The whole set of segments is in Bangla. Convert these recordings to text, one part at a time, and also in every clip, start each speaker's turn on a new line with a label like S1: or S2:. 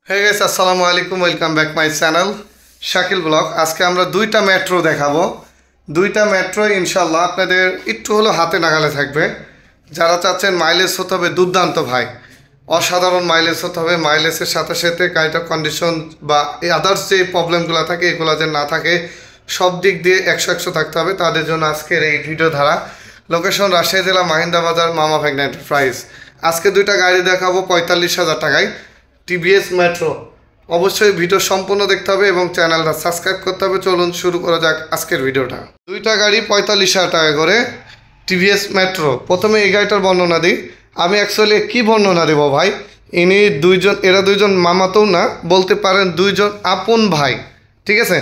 S1: হে গাইস, আসসালামু আলাইকুম, welcome back my channel Shakil blog. আজকে আমরা দুইটা মেট্রো দেখাবো। দুইটা মেট্রো ইনশাল্লাহ আপনাদের একটু হলেও হাতে নাগালে থাকবে। যারা চাচ্ছেন মাইলেজ হতে হবে দুর্দান্ত ভাই, অসাধারণ মাইলেজ হতে হবে, মাইলেজের সাথে সাথে গাড়িটার কন্ডিশন বা এই আদার্স যে প্রবলেমগুলো থাকে এগুলো যেন না থাকে, সব দিক দিয়ে 100 থাকতে হবে। তাদের জন্য আজকের এই ভিডিও ধারা। লোকেশন রাজশাহী জেলা মাহিন্দা বাজার, মামা ভাগ্না এন্টারপ্রাইজ। আজকে দুইটা গাড়ি দেখাবো 45,000 টাকায়, টিভিএস মেট্রো। অবশ্যই ভিডিও সম্পূর্ণ দেখতে হবে এবং চ্যানেলটা সাবস্ক্রাইব করতে হবে। চলুন শুরু করা যাক আজকের ভিডিওটা। দুইটা গাড়ি 45,000 টাকা করে, টিভিএস মেট্রো। প্রথমে এই গাড়িটার বর্ণনা দিই। আমি অ্যাকচুয়ালি কী বর্ণনা দেবো ভাই, এরা দুইজন মামাতেও না, বলতে পারেন দুইজন আপন ভাই, ঠিক আছে।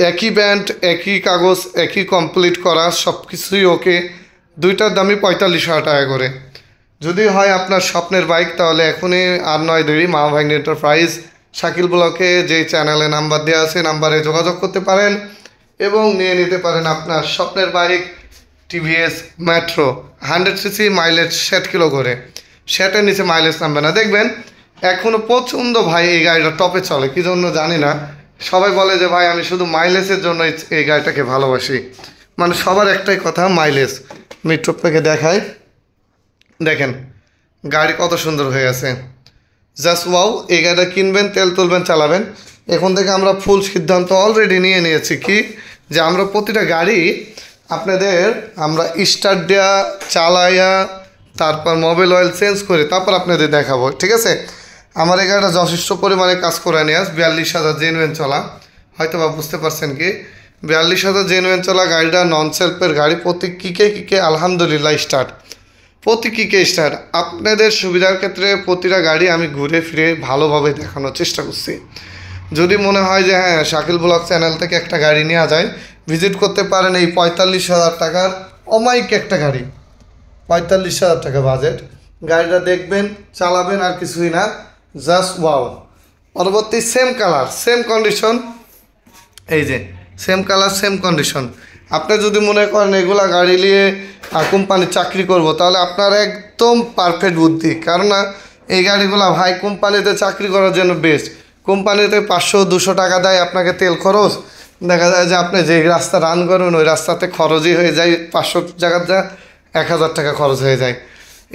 S1: একই ব্যান্ড, একই কাগজ, একই কমপ্লিট করা, সব কিছুই ওকে। দুইটার দামই 45,000 টাকা করে। যদি হয় আপনার স্বপ্নের বাইক, তাহলে এখনই আর নয় দেরি, মা ভাগ্না এন্টারপ্রাইজ শাকিল ব্লকে যে চ্যানেলে নাম্বার দেওয়া আছে, নাম্বারে যোগাযোগ করতে পারেন এবং নিয়ে নিতে পারেন আপনার স্বপ্নের bike TVS metro. 100cc, mileage 60 kilo করে। 60-এর নিচে মাইলেজ নামবে না। দেখবেন এখনও প্রচণ্ড ভাই এই গাড়িটা টপে চলে, কী জন্য জানি না। সবাই বলে যে ভাই আমি শুধু মাইলেজের জন্য এই গাড়িটাকে ভালোবাসি। মানে সবার একটাই কথা, মাইলেজ। মেট্রো থেকে দেখায়, দেখেন গাড়ি কত সুন্দর হয়ে আছে, জাস্ট ওয়াও। এই গাড়িটা কিনবেন, তেল তুলবেন, চালাবেন। এখন থেকে আমরা ফুল সিদ্ধান্ত অলরেডি নিয়ে নিয়েছি কি, যে আমরা প্রতিটা গাড়ি আপনাদের আমরা স্টার্ট দেওয়া, চালাইয়া, তারপর মোবাইল অয়েল চেঞ্জ করে তারপর আপনাদের দেখাবো, ঠিক আছে। আমার এই গাড়িটা যথেষ্ট পরিমাণে কাজ করে নিয়ে 42,000 জেনুইন চলা, হয়তো বা বুঝতে পারছেন কি, 42,000 জেনুইন চলা গাড়িটা, নন সেলফের গাড়ি। প্রতি কিকে আলহামদুলিল্লাহ স্টার্ট, প্রতি কিকে স্টার্ট। আপনাদের সুবিধার ক্ষেত্রে প্রতিটা গাড়ি আমি ঘুরে ফিরে ভালোভাবে দেখানোর চেষ্টা করছি। যদি মনে হয় যে হ্যাঁ শাকিল ব্লগ চ্যানেল থেকে একটা গাড়ি নেওয়া যায়, ভিজিট করতে পারেন। এই 45,000 টাকার অমাইক একটা গাড়ি, 45,000 টাকা বাজেট। গাড়িটা দেখবেন, চালাবেন, আর কিছুই না, জাস্ট ওয়াও। পরবর্তী সেম কালার, সেম কন্ডিশন, এই যে সেম কালার, সেম কন্ডিশন। আপনি যদি মনে করেন এগুলা গাড়ি নিয়ে কোম্পানির চাকরি করব, তাহলে আপনার একদম পারফেক্ট বুদ্ধি। কারণ এই গাড়িগুলো ভাই কোম্পানিতে চাকরি করার জন্য বেস্ট। কোম্পানিতে 500-200 টাকা দেয় আপনাকে তেল খরচ। দেখা যায় যে আপনি যে রাস্তা রান করেন ওই রাস্তাতে খরচই হয়ে যায় 500 জায়গাতে 1,000 টাকা খরচ হয়ে যায়।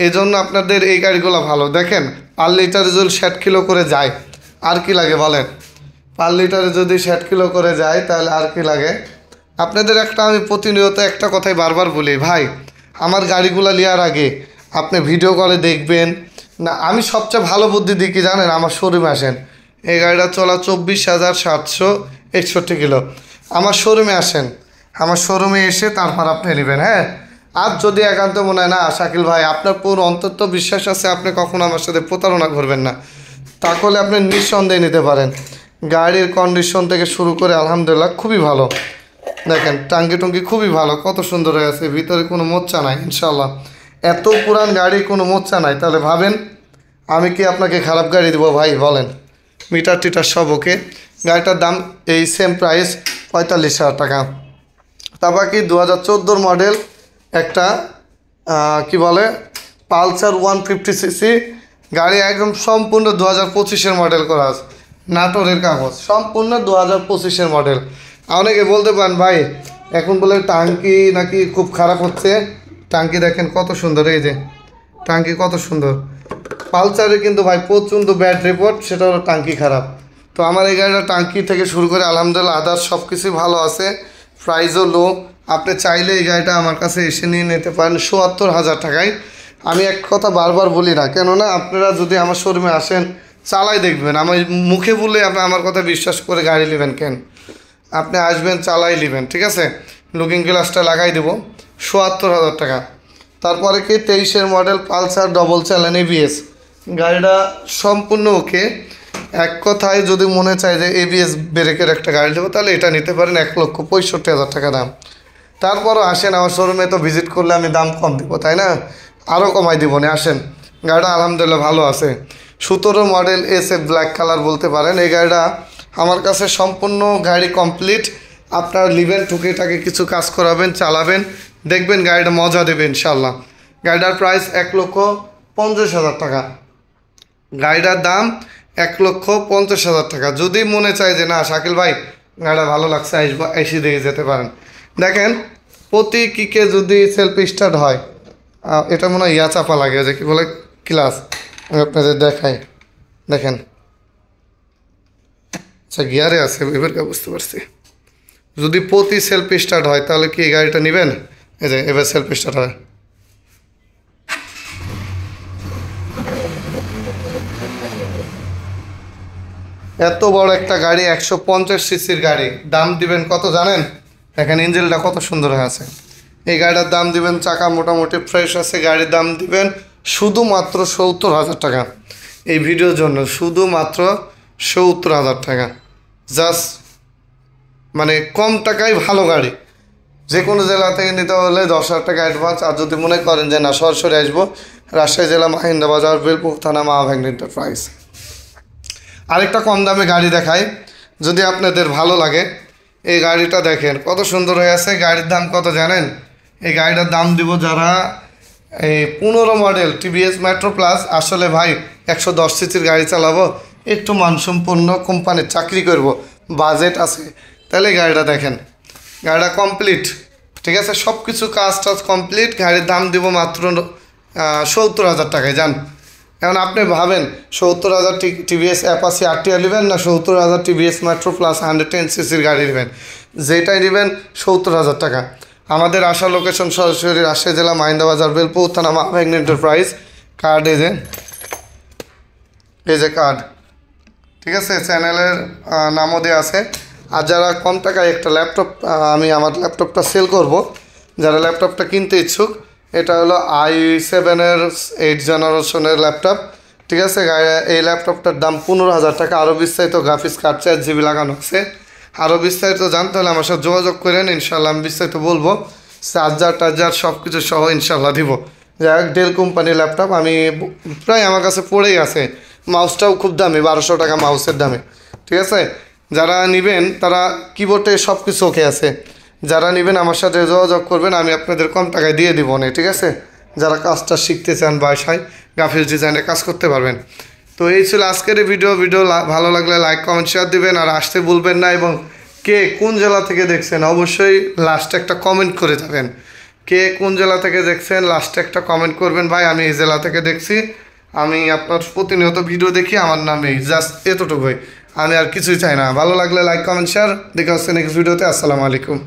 S1: এই জন্য আপনাদের এই গাড়িগুলো ভালো। দেখেন পার লিটারে যদি 60 কিলো করে যায়, আর কি লাগে বলেন? পার লিটারে যদি 60 কিলো করে যায় তাহলে আর কি লাগে? আপনাদের একটা আমি প্রতিনিয়ত একটা কথাই বারবার বলি, ভাই আমার গাড়িগুলো নেওয়ার আগে আপনি ভিডিও কলে দেখবেন না। আমি সবচেয়ে ভালো বুদ্ধি দিই কি জানেন? আমার শোরুমে আসেন। এই গাড়িটা চলা 24,761 কিলো। আমার শোরুমে আসেন, আমার শোরুমে এসে তারপর আপনি নেবেন। হ্যাঁ, আর যদি একান্ত মনে হয় না শাকিল ভাই আপনার পুরো অন্তত বিশ্বাস আছে, আপনি কখনো আমার সাথে প্রতারণা করবেন না, তাহলে আপনি নিঃসন্দেহে নিতে পারেন। গাড়ির কন্ডিশন থেকে শুরু করে আলহামদুলিল্লাহ খুবই ভালো। দেখেন টাঙ্কি টুঙ্কি খুবই ভালো, কত সুন্দর হয়ে আছে, ভিতরে কোনো মোচ্চা নাই ইনশাল্লাহ। এত পুরান গাড়ি কোনো মোচ্চা নাই, তাহলে ভাবেন আমি কি আপনাকে খারাপ গাড়ি দেবো ভাই বলেন? মিটার টিটার সব ওকে। গাড়িটার দাম এই সেম প্রাইস 45,000 টাকা। তারপর কি 2014 মডেল একটা কি বলে পালসার 150cc গাড়ি, একদম সম্পূর্ণ 2025-এর মডেল করা আছে, নাটোরের কাগজ, সম্পূর্ণ 2025-এর মডেল। অনেকে বলতে পারেন ভাই এখন বলে টাঙ্কি নাকি খুব খারাপ হচ্ছে। টাঙ্কি দেখেন কত সুন্দর, এই যে টাঙ্কি কত সুন্দর। পালসারে কিন্তু ভাই প্রচণ্ড ব্যাড রিপোর্ট, সেটা হলো টাঙ্কি খারাপ। তো আমার এই গাড়িটা টাঙ্কি থেকে শুরু করে আলহামদুলিল্লাহ আদার্স সব কিছুই ভালো আছে, প্রাইসও লো। আপনি চাইলে এই গাড়িটা আমার কাছে এসে নিয়ে নিতে পারেন ৭৪,000 টাকায়। আমি এক কথা বারবার বলি না, কেননা আপনারা যদি আমার শোরুমে আসেন চালাই দেখবেন, আমার মুখে বললে আপনি আমার কথা বিশ্বাস করে গাড়ি নেবেন কেন? আপনি আসবেন, চালাই নেবেন, ঠিক আছে। লুকিং গ্লাসটা লাগাই দেবো, ৭৪,000 টাকা। তারপরে কি 23-এর model Pulsar double channel ABS, গাড়িটা সম্পূর্ণ ওকে। এক কথায় যদি মনে চায় যে এবিএস ব্রেকের একটা গাড়ি দেবো, তাহলে এটা নিতে পারেন, 1,65,000 টাকা দাম। তারপরও আসেন আমার শোরুমে, তো ভিজিট করলে আমি দাম কম দেবো, তাই না? আরও কমাই দিব না, আসেন। গাড়িটা আলহামদুলিল্লাহ ভালো আছে। 17 মডেল এসএফ ব্ল্যাক কালার বলতে পারেন। এই গাড়িটা আমার কাছে সম্পূর্ণ গাড়ি কমপ্লিট। আপনার লিভেন টুকিটাকে কিছু কাজ করাবেন, চালাবেন, দেখবেন গাড়িটা মজা দেবে ইনশাল্লাহ। গাড়িটার প্রাইস 1,50,000 টাকা। গাড়িটার দাম 1,50,000 টাকা। যদি মনে চায় যে না শাকিল ভাই গাড়িটা ভালো লাগছে, এসে দিয়ে যেতে পারেন। দেখেন প্রতি কিকে যদি সেলফ স্টার্ট হয়, এটা মনে হয় চাপা লাগে, যে কি বলে ক্লাস, আমি আপনাদের দেখাই। দেখেন আচ্ছা গিয়ারে আছে, এবার বুঝতে পারছি। যদি প্রতি সেলফ স্টার্ট হয় তাহলে কি এই গাড়িটা নেবেন? এই যে এবার সেলফ স্টার্ট হয়। এত বড় একটা গাড়ি, 150 সিসির গাড়ি, দাম দিবেন কত জানেন? দেখেন ইঞ্জিনটা কত সুন্দর হয়ে আছে। এই গাড়িটার দাম দিবেন, চাকা মোটামুটি ফ্রেশ আছে, গাড়ির দাম দিবেন শুধুমাত্র 70,000 টাকা। এই ভিডিওর জন্য শুধুমাত্র 70,000 টাকা। জাস্ট মানে কম টাকায় ভালো গাড়ি। যে কোনো জেলা থেকে নিতে হলে 10,000 টাকা অ্যাডভান্স। আর যদি মনে করেন যে না সরাসরি আসবো, রাজশাহী জেলা মাহিন্দা বাজার, বেলপুর থানা, মা ভ্যাগন এন্টারপ্রাইজ। আরেকটা কম দামে গাড়ি দেখাই, যদি আপনাদের ভালো লাগে। এই গাড়িটা দেখেন কত সুন্দর হয়ে আছে। গাড়ির দাম কত জানেন? এই গাড়িটার দাম দিব যারা এই 15 মডেল টিভিএস মেট্রো প্লাস। আসলে ভাই 110 সিসির গাড়ি চালাবো, একটু মানসম্পন্ন কোম্পানির চাকরি করব, বাজেট আছে, তাহলে এই গাড়িটা দেখেন। গাড়িটা কমপ্লিট, ঠিক আছে, সব কিছু কাজ টাজ কমপ্লিট। গাড়ির দাম দিব মাত্র 70,000 টাকায়। যান এখন আপনি ভাবেন 70,000 টিভিএস অ্যাপাচি আরটিআর নেবেন, না 70,000 টিভিএস মেট্রো প্লাস 110 সিসির গাড়ি নেবেন? যেটাই নেবেন 70,000 টাকা। আমাদের আসার লোকেশন সরাসরি রাজশাহী জেলা মাহিন্দা বাজার, বেলপুর থানা, মা ভ্যাগন এন্টারপ্রাইজ। কার্ড এই যে কার্ড, ঠিক আছে, চ্যানেলের নামও দেওয়া আছে। আর যারা কম টাকায় একটা ল্যাপটপ, আমি আমার ল্যাপটপটা সেল করব, যারা ল্যাপটপটা কিনতে ইচ্ছুক, এটা হলো i7-এর 8 জেনারেশনের ল্যাপটপ, ঠিক আছে। এই ল্যাপটপটার দাম 15,000 টাকা। আরও বিস্তারিত গ্রাফিক্স কার্ড 4 GB লাগানো আছে। আরও বিস্তারিত জানতে হলে আমার সাথে যোগাযোগ করেন, ইনশাল্লাহ আমি বিস্তারিত বলবো। চার্জার সব কিছু সহ ইনশাল্লাহ দিব। যাই হোক, ডেল কোম্পানির ল্যাপটপ, আমি প্রায় আমার কাছে পড়েই আছে। মাউসটাও খুব দামি, 1200 টাকা মাউসের দামে, ঠিক আছে। যারা নেবেন তারা কিবোর্ডে সব কিছু ওকে আছে। যারা নেবেন আমার সাথে যোগাযোগ করবেন, আমি আপনাদের কম টাকায় দিয়ে দিব না, ঠিক আছে। যারা কাজটা শিখতে চান, বাসায় গ্রাফিক্স ডিজাইনের কাজ করতে পারবেন। তো এই ছিল আজকের এই ভিডিও ভালো লাগলে লাইক কমেন্ট শেয়ার দিবেন, আর আসতে ভুলবেন না। এবং কে কোন জেলা থেকে দেখছেন অবশ্যই লাস্টে একটা কমেন্ট করে যাবেন। কে কোন জেলা থেকে দেখছেন লাস্টে একটা কমেন্ট করবেন, ভাই আমি এই জেলা থেকে দেখছি, আমি আপনার প্রতিনিয়ত ভিডিও দেখি, আমার নামেই, জাস্ট এতটুকুই, আমি আর কিছুই চাই না। ভালো লাগলে লাইক কমেন্ট শেয়ার। দেখা হচ্ছে নেক্সট ভিডিওতে। আসসালামু আলাইকুম।